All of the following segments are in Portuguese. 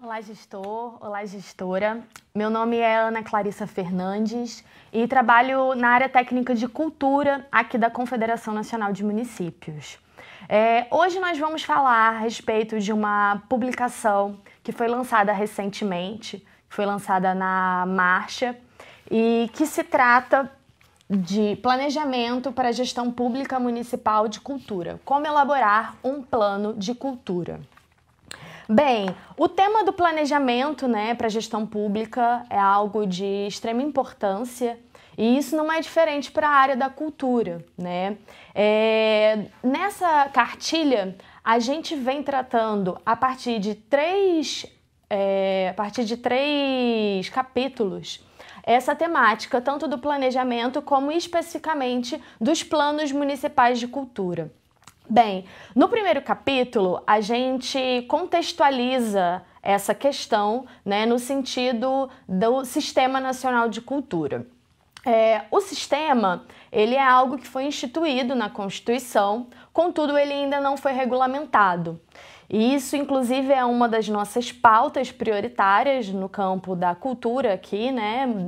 Olá, gestor. Olá, gestora. Meu nome é Ana Clarissa Fernandes e trabalho na área técnica de cultura aqui da Confederação Nacional de Municípios. Hoje nós vamos falar a respeito de uma publicação que foi lançada recentemente, foi lançada na Marcha e que se trata de planejamento para a gestão pública municipal de cultura. Como elaborar um plano de cultura. Bem, o tema do planejamento, para a gestão pública é algo de extrema importância e isso não é diferente para a área da cultura, Nessa cartilha, a gente vem tratando a partir de três capítulos essa temática, tanto do planejamento como especificamente dos planos municipais de cultura. Bem, no primeiro capítulo, a gente contextualiza essa questão, no sentido do Sistema Nacional de Cultura. O sistema, ele é algo que foi instituído na Constituição, contudo, ele ainda não foi regulamentado. E isso, inclusive, é uma das nossas pautas prioritárias no campo da cultura aqui,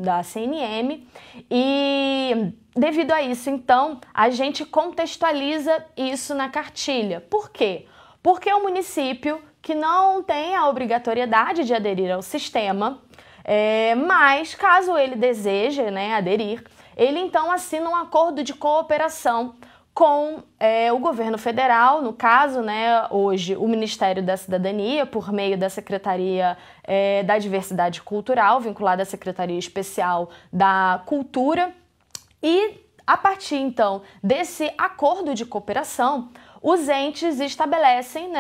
da CNM. E devido a isso, então, a gente contextualiza isso na cartilha. Por quê? Porque o município que não tem a obrigatoriedade de aderir ao sistema, mas caso ele deseje aderir, ele então assina um acordo de cooperação com o governo federal, no caso, hoje o Ministério da Cidadania, por meio da Secretaria da Diversidade Cultural, vinculada à Secretaria Especial da Cultura. E a partir, então, desse acordo de cooperação, os entes estabelecem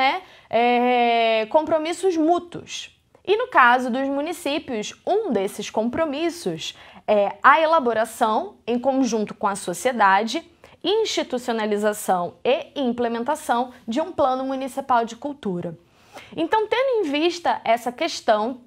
compromissos mútuos. E no caso dos municípios, um desses compromissos é a elaboração, em conjunto com a sociedade, institucionalização e implementação de um plano municipal de cultura. Então, tendo em vista essa questão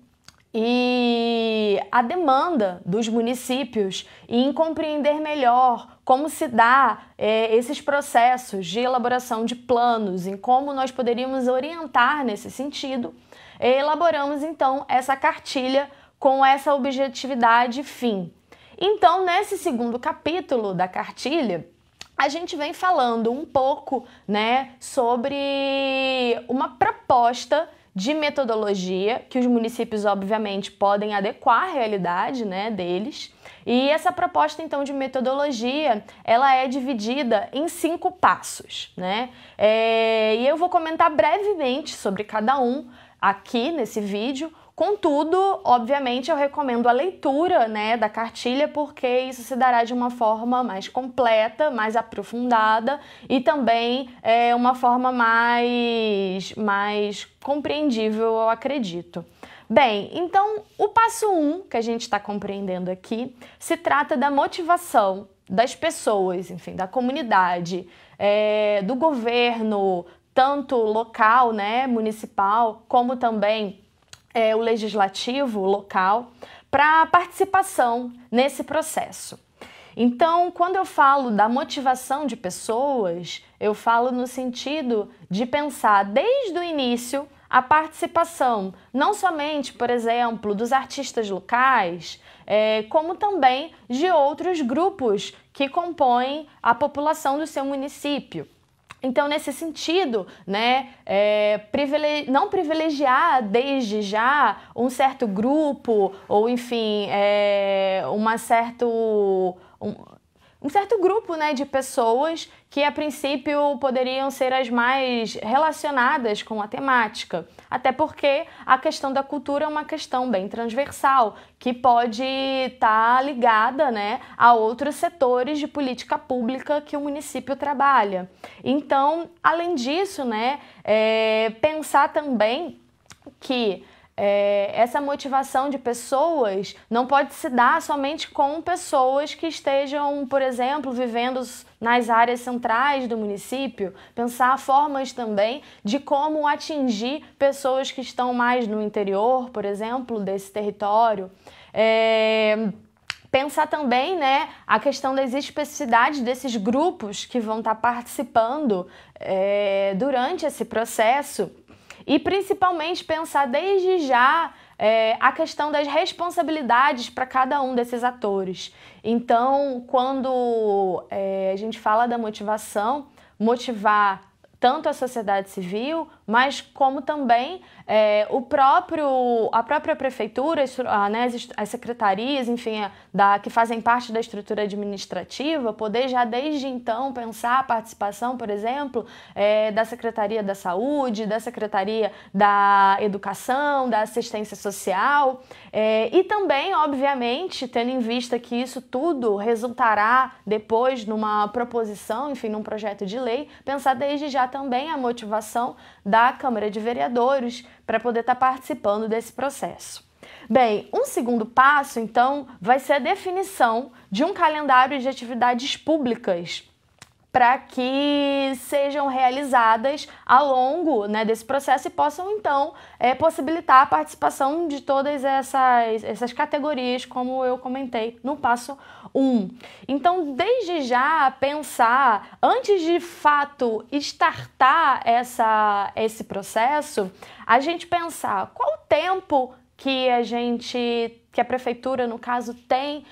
e a demanda dos municípios em compreender melhor como se dá esses processos de elaboração de planos, em como nós poderíamos orientar nesse sentido, elaboramos então essa cartilha com essa objetividade e fim. Então, nesse segundo capítulo da cartilha, a gente vem falando um pouco, sobre uma proposta de metodologia que os municípios, obviamente, podem adequar à realidade, deles. E essa proposta, então, de metodologia, ela é dividida em 5 passos, E eu vou comentar brevemente sobre cada um aqui nesse vídeo. Contudo, obviamente, eu recomendo a leitura da cartilha, porque isso se dará de uma forma mais completa, mais aprofundada e também uma forma mais compreendível, eu acredito. Bem, então, o passo 1 que a gente está compreendendo aqui se trata da motivação das pessoas, enfim, da comunidade, do governo, tanto local, municipal, como também o legislativo local, para participação nesse processo. Então, quando eu falo da motivação de pessoas, eu falo no sentido de pensar desde o início a participação, não somente, por exemplo, dos artistas locais, como também de outros grupos que compõem a população do seu município. Então, nesse sentido, não privilegiar desde já um certo grupo ou, enfim, um certo grupo de pessoas que, a princípio, poderiam ser as mais relacionadas com a temática. Até porque a questão da cultura é uma questão bem transversal, que pode estar ligada a outros setores de política pública que o município trabalha. Então, além disso, pensar também que essa motivação de pessoas não pode se dar somente com pessoas que estejam, por exemplo, vivendo nas áreas centrais do município. Pensar formas também de como atingir pessoas que estão mais no interior, por exemplo, desse território. Pensar também a questão das especificidades desses grupos que vão estar participando durante esse processo. e principalmente pensar desde já a questão das responsabilidades para cada um desses atores. Então, quando a gente fala da motivação, motivar tanto a sociedade civil, mas como também a própria prefeitura, né, as secretarias, enfim, que fazem parte da estrutura administrativa, poder já desde então pensar a participação, por exemplo, da Secretaria da Saúde, da Secretaria da Educação, da Assistência Social, e também, obviamente, tendo em vista que isso tudo resultará depois numa proposição, enfim, num projeto de lei, pensar desde já também a motivação da Câmara de Vereadores para poder estar participando desse processo. Bem, um segundo passo, então, vai ser a definição de um calendário de atividades públicas para que sejam realizadas ao longo, né, desse processo e possam, então, possibilitar a participação de todas essas categorias, como eu comentei no passo 1. Então, desde já, pensar, antes de fato startar esse processo, a gente pensar qual o tempo que a prefeitura, no caso, tem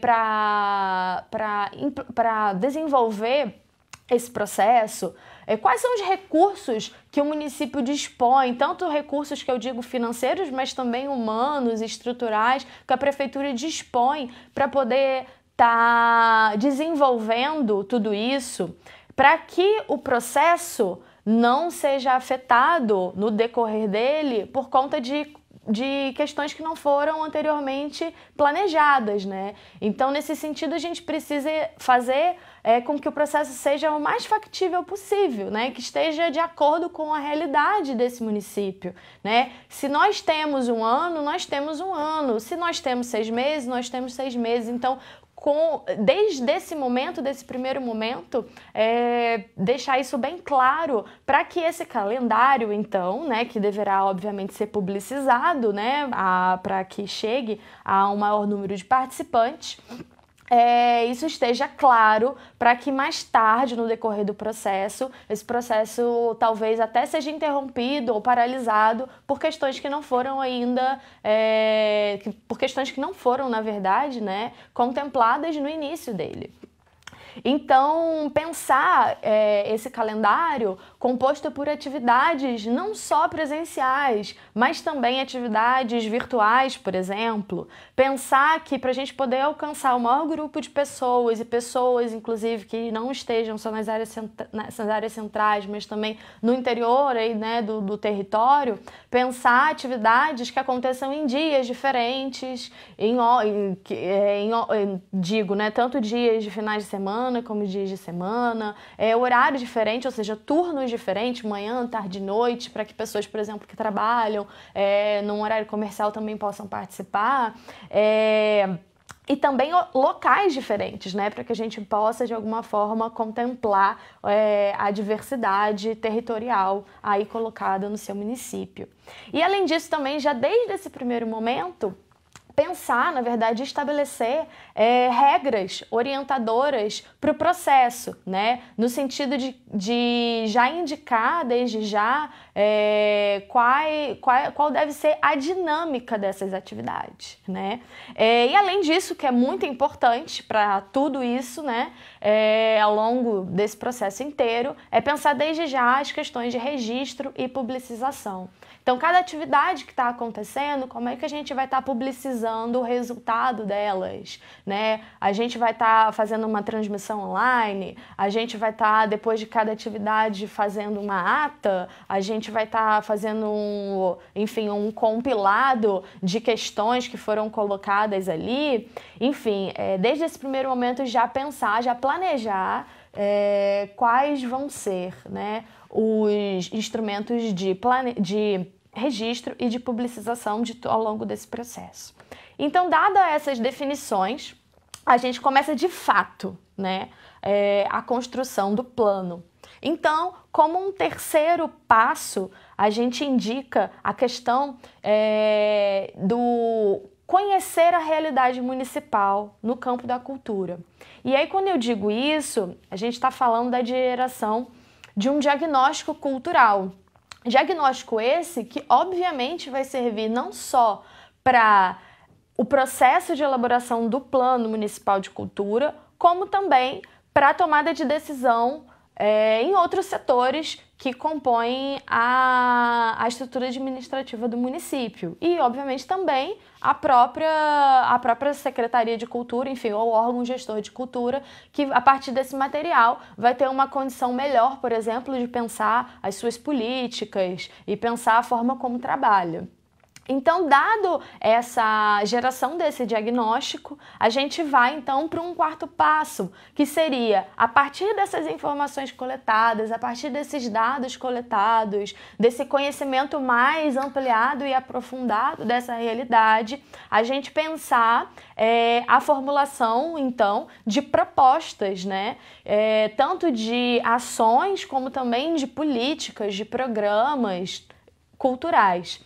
para desenvolver esse processo, quais são os recursos que o município dispõe, tanto recursos que eu digo financeiros, mas também humanos, estruturais, que a prefeitura dispõe para poder estar desenvolvendo tudo isso, para que o processo não seja afetado no decorrer dele por conta de questões que não foram anteriormente planejadas, né? Então, nesse sentido, a gente precisa fazer com que o processo seja o mais factível possível, né? Que esteja de acordo com a realidade desse município, né? Se nós temos um ano, nós temos um ano. Se nós temos 6 meses, nós temos 6 meses. Então, desde esse momento, desse primeiro momento, deixar isso bem claro para que esse calendário, então, né, que deverá obviamente ser publicizado, né, para que chegue a um maior número de participantes, isso esteja claro para que mais tarde, no decorrer do processo, esse processo talvez até seja interrompido ou paralisado por questões que não foram ainda, por questões que não foram, na verdade, né, contempladas no início dele. Então, pensar esse calendário composto por atividades não só presenciais, mas também atividades virtuais, por exemplo. Pensar que para a gente poder alcançar o maior grupo de pessoas, e pessoas, inclusive, que não estejam só nas áreas centrais, mas também no interior aí, né, do território, pensar atividades que aconteçam em dias diferentes, digo, né, tanto dias de finais de semana, como dias de semana, horário diferente, ou seja, turnos diferentes, manhã, tarde e noite, para que pessoas, por exemplo, que trabalham num horário comercial também possam participar. E também locais diferentes, né, para que a gente possa, de alguma forma, contemplar a diversidade territorial aí colocada no seu município. E, além disso, também, já desde esse primeiro momento, pensar, na verdade, estabelecer regras orientadoras para o processo, né? No sentido de já indicar desde já qual deve ser a dinâmica dessas atividades, né? E além disso, que é muito importante para tudo isso, né, ao longo desse processo inteiro, é pensar desde já as questões de registro e publicização. Então, cada atividade que está acontecendo, como é que a gente vai estar publicizando o resultado delas, né? A gente vai estar fazendo uma transmissão online, a gente vai estar, depois de cada atividade, fazendo uma ata, a gente vai estar fazendo um compilado de questões que foram colocadas ali. Enfim, desde esse primeiro momento já pensar, já planejar quais vão ser, né, os instrumentos de registro e de publicização ao longo desse processo. Então, dadas essas definições, a gente começa de fato, né, a construção do plano. Então, como um terceiro passo, a gente indica a questão do conhecer a realidade municipal no campo da cultura. E aí, quando eu digo isso, a gente está falando da geração de um diagnóstico cultural, Diagnóstico esse que, obviamente, vai servir não só para o processo de elaboração do Plano Municipal de Cultura, como também para a tomada de decisão em outros setores que compõem a estrutura administrativa do município. E, obviamente, também a própria Secretaria de Cultura, enfim, ou órgão gestor de cultura, que a partir desse material vai ter uma condição melhor, por exemplo, de pensar as suas políticas e pensar a forma como trabalha. Então, dado essa geração desse diagnóstico, a gente vai então para um quarto passo, que seria, a partir dessas informações coletadas, a partir desses dados coletados, desse conhecimento mais ampliado e aprofundado dessa realidade, a gente pensar a formulação, então, de propostas, né? Tanto de ações como também de políticas, de programas culturais.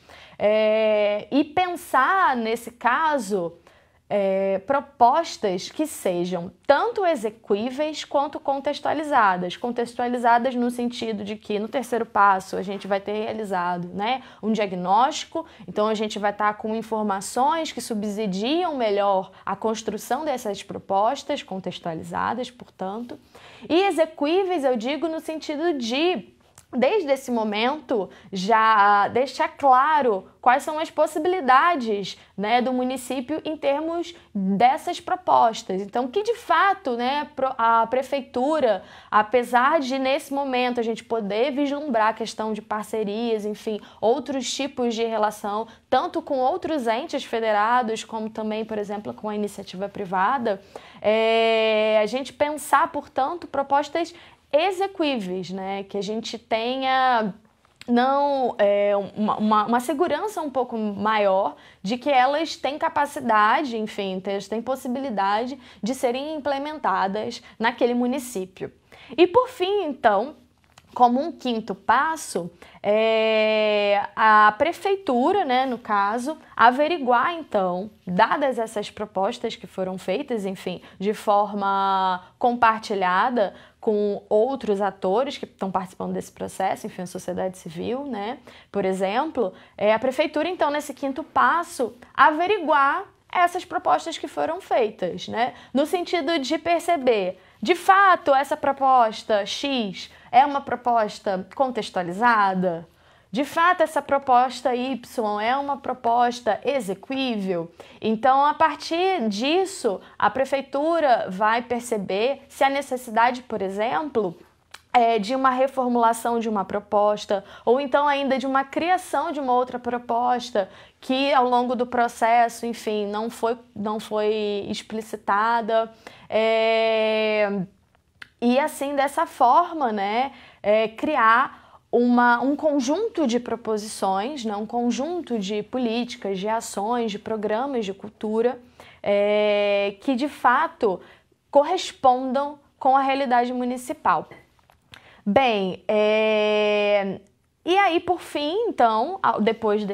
E pensar, nesse caso, propostas que sejam tanto execuíveis quanto contextualizadas. Contextualizadas no sentido de que, no terceiro passo, a gente vai ter realizado, né, um diagnóstico, então a gente vai estar com informações que subsidiam melhor a construção dessas propostas, contextualizadas, portanto. E execuíveis, eu digo, no sentido de, desde esse momento, já deixar claro quais são as possibilidades, né, do município em termos dessas propostas. Então, que de fato, né, a prefeitura, apesar de nesse momento a gente poder vislumbrar a questão de parcerias, enfim, outros tipos de relação, tanto com outros entes federados, como também, por exemplo, com a iniciativa privada, a gente pensar, portanto, propostas execuíveis, né? Que a gente tenha uma segurança um pouco maior de que elas têm capacidade, enfim, têm possibilidade de serem implementadas naquele município. E por fim, então, como um quinto passo, a prefeitura, né, no caso, averiguar, então, dadas essas propostas que foram feitas, enfim, de forma compartilhada com outros atores que estão participando desse processo, enfim, a sociedade civil, né, por exemplo, a prefeitura, então, nesse quinto passo, averiguar essas propostas que foram feitas, né, no sentido de perceber, de fato, essa proposta X é uma proposta contextualizada? De fato, essa proposta Y é uma proposta execuível? Então, a partir disso, a prefeitura vai perceber se há necessidade, por exemplo, de uma reformulação de uma proposta, ou então ainda de uma criação de uma outra proposta que ao longo do processo, enfim, não foi explicitada. E assim, dessa forma, né, criar um conjunto de proposições, né, um conjunto de políticas, de ações, de programas de cultura que de fato correspondam com a realidade municipal. Bem, e aí por fim, então, depois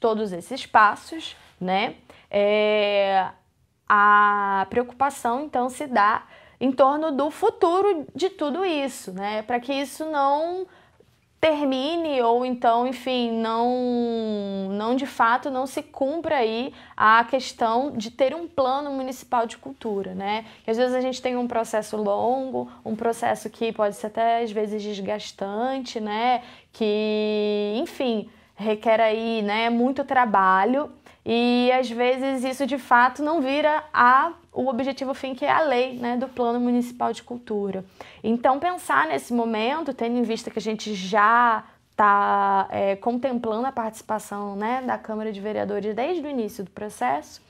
todos esses passos, né, a preocupação então se dá em torno do futuro de tudo isso, né, para que isso não termine ou então, enfim, não de fato não se cumpra aí a questão de ter um plano municipal de cultura, né? Que às vezes a gente tem um processo longo, um processo que pode ser até às vezes desgastante, né? Que, enfim, requer aí, né, muito trabalho e às vezes isso de fato não vira o objetivo fim, que é a lei, né, do Plano Municipal de Cultura. Então, pensar nesse momento, tendo em vista que a gente já está contemplando a participação, né, da Câmara de Vereadores desde o início do processo,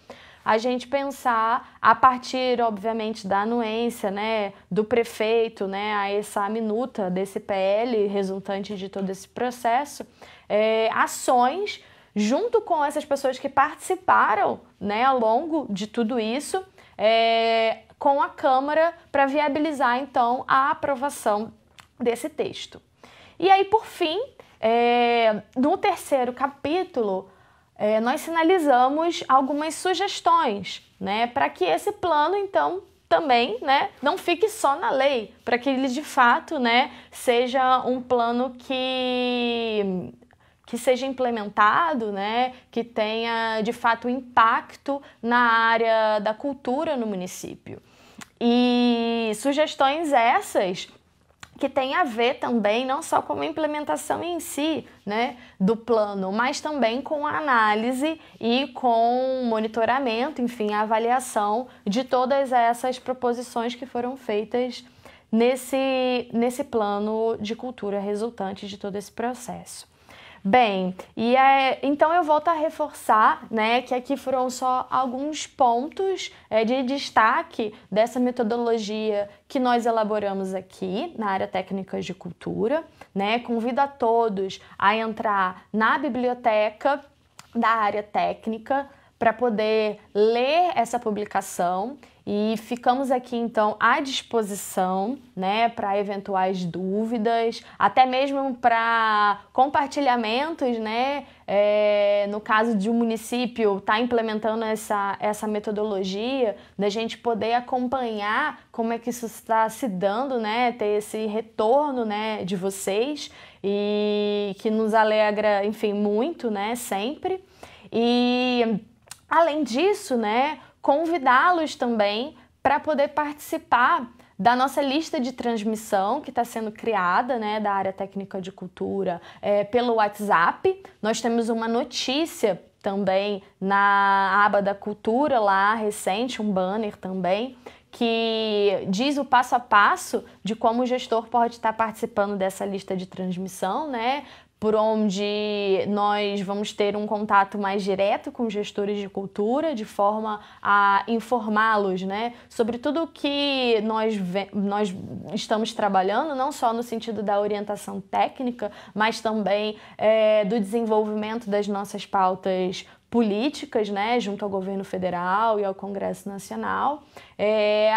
a gente pensar a partir, obviamente, da anuência, né, do prefeito, né, a essa minuta desse PL resultante de todo esse processo, ações junto com essas pessoas que participaram, né, ao longo de tudo isso, com a Câmara para viabilizar, então, a aprovação desse texto. E aí, por fim, no terceiro capítulo, nós sinalizamos algumas sugestões, né, para que esse plano, então, também, né, não fique só na lei, para que ele, de fato, né, seja um plano que que seja implementado, né, que tenha de fato impacto na área da cultura no município. E sugestões essas que tem a ver também não só com a implementação em si, né, do plano, mas também com a análise e com o monitoramento, enfim, a avaliação de todas essas proposições que foram feitas nesse plano de cultura resultante de todo esse processo. Bem, então eu volto a reforçar, né, que aqui foram só alguns pontos de destaque dessa metodologia que nós elaboramos aqui na área técnica de cultura, né? Convido a todos a entrar na biblioteca da área técnica para poder ler essa publicação. E ficamos aqui, então, à disposição, né, para eventuais dúvidas, até mesmo para compartilhamentos, né, no caso de um município estar implementando essa metodologia, da gente poder acompanhar como é que isso está se dando, né, ter esse retorno, né, de vocês, e que nos alegra, enfim, muito, né, sempre. E, além disso, né, convidá-los também para poder participar da nossa lista de transmissão que está sendo criada, né, da área técnica de cultura pelo WhatsApp. Nós temos uma notícia também na aba da cultura lá, recente, um banner também, que diz o passo a passo de como o gestor pode estar participando dessa lista de transmissão, né? Por onde nós vamos ter um contato mais direto com gestores de cultura, de forma a informá-los, né, sobre tudo o que nós estamos trabalhando, não só no sentido da orientação técnica, mas também do desenvolvimento das nossas pautas políticas, né, junto ao governo federal e ao Congresso Nacional,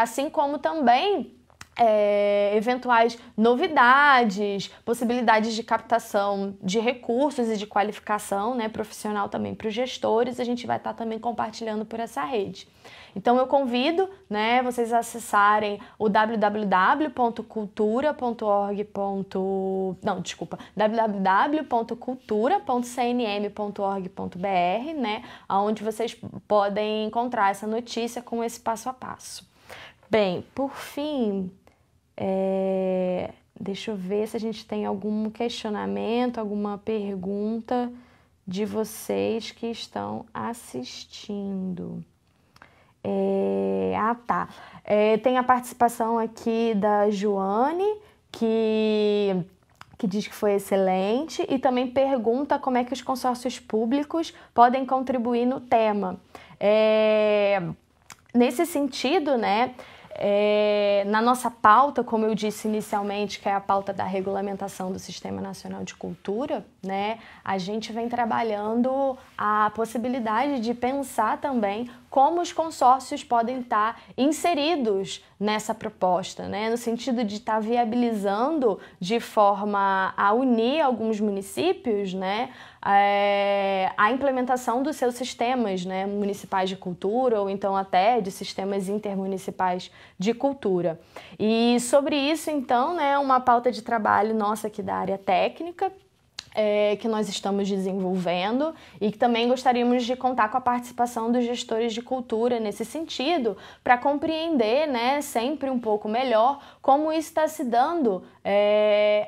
assim como também eventuais novidades, possibilidades de captação de recursos e de qualificação, né, profissional também para os gestores. A gente vai estar também compartilhando por essa rede. Então eu convido, né, vocês a acessarem o www.cultura.cnm.org.br, né, onde vocês podem encontrar essa notícia com esse passo a passo. Bem, por fim, deixa eu ver se a gente tem algum questionamento, alguma pergunta de vocês que estão assistindo. Tá. Tem a participação aqui da Joane, que diz que foi excelente, e também pergunta como é que os consórcios públicos podem contribuir no tema. Nesse sentido, né, na nossa pauta, como eu disse inicialmente, que é a pauta da regulamentação do Sistema Nacional de Cultura, né, a gente vem trabalhando a possibilidade de pensar também como os consórcios podem estar inseridos nessa proposta, né, no sentido de estar viabilizando de forma a unir alguns municípios, né, a implementação dos seus sistemas, né, municipais de cultura, ou então até de sistemas intermunicipais de cultura. E sobre isso, então, né, uma pauta de trabalho nossa aqui da área técnica, que nós estamos desenvolvendo, e que também gostaríamos de contar com a participação dos gestores de cultura nesse sentido, para compreender, né, sempre um pouco melhor como isso está se dando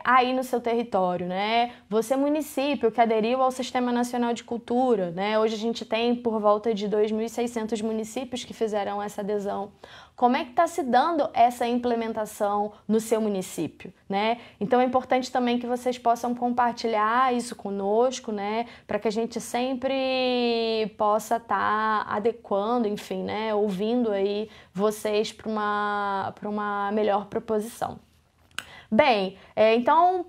aí no seu território, né? Você, município que aderiu ao Sistema Nacional de Cultura, né? Hoje a gente tem por volta de 2.600 municípios que fizeram essa adesão. Como é que está se dando essa implementação no seu município, né? Então é importante também que vocês possam compartilhar isso conosco, né? Para que a gente sempre possa estar adequando, enfim, né? Ouvindo aí vocês para uma melhor proposição. Bem, então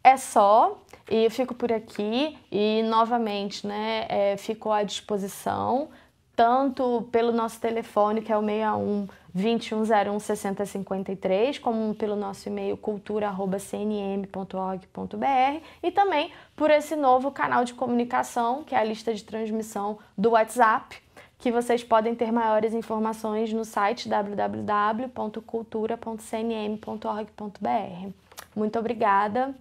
é só, e eu fico por aqui e novamente, né? Fico à disposição, tanto pelo nosso telefone, que é o 61 2101 6053, como pelo nosso e-mail cultura@cnm.org.br, e também por esse novo canal de comunicação, que é a lista de transmissão do WhatsApp, que vocês podem ter maiores informações no site www.cultura.cnm.org.br. Muito obrigada!